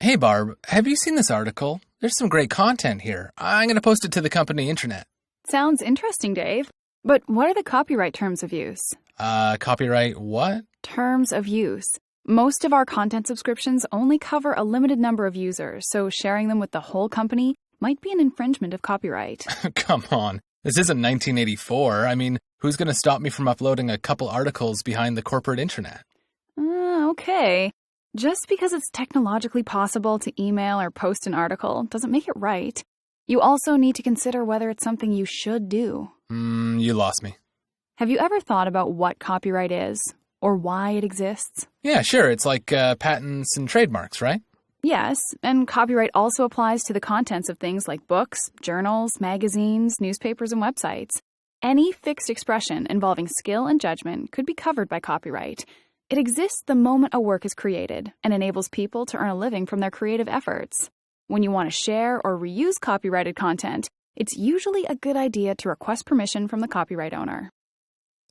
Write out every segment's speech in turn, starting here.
Hey Barb, have you seen this article? There's some great content here. I'm going to post it to the company intranet. Sounds interesting, Dave. But what are the copyright terms of use? Copyright what? Terms of use. Most of our content subscriptions only cover a limited number of users, so sharing them with the whole company might be an infringement of copyright. Come on. This isn't 1984. I mean, who's going to stop me from uploading a couple articles behind the corporate intranet? Okay. Just because it's technologically possible to email or post an article doesn't make it right. You also need to consider whether it's something you should do. You lost me. Have you ever thought about what copyright is, or why it exists? Yeah, sure. It's like patents and trademarks, right? Yes, and copyright also applies to the contents of things like books, journals, magazines, newspapers, and websites. Any fixed expression involving skill and judgment could be covered by copyright. It exists the moment a work is created and enables people to earn a living from their creative efforts. When you want to share or reuse copyrighted content, it's usually a good idea to request permission from the copyright owner.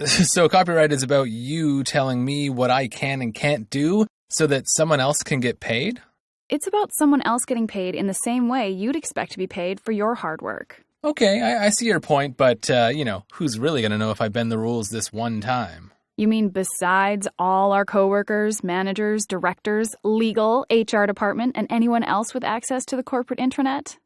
So copyright is about you telling me what I can and can't do so that someone else can get paid? It's about someone else getting paid in the same way you'd expect to be paid for your hard work. Okay, I see your point, but, who's really going to know if I bend the rules this one time? You mean besides all our coworkers, managers, directors, legal, HR department, and anyone else with access to the corporate intranet?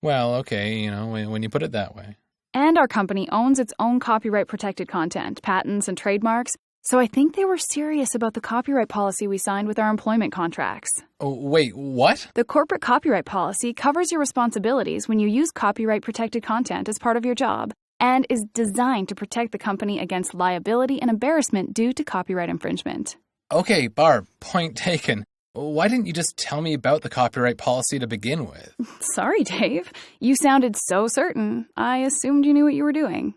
Well, okay, when you put it that way. And our company owns its own copyright-protected content, patents, and trademarks, so I think they were serious about the copyright policy we signed with our employment contracts. Oh, wait, what? The corporate copyright policy covers your responsibilities when you use copyright-protected content as part of your job, and is designed to protect the company against liability and embarrassment due to copyright infringement. Okay, Barb, point taken. Why didn't you just tell me about the copyright policy to begin with? Sorry, Dave. You sounded so certain. I assumed you knew what you were doing.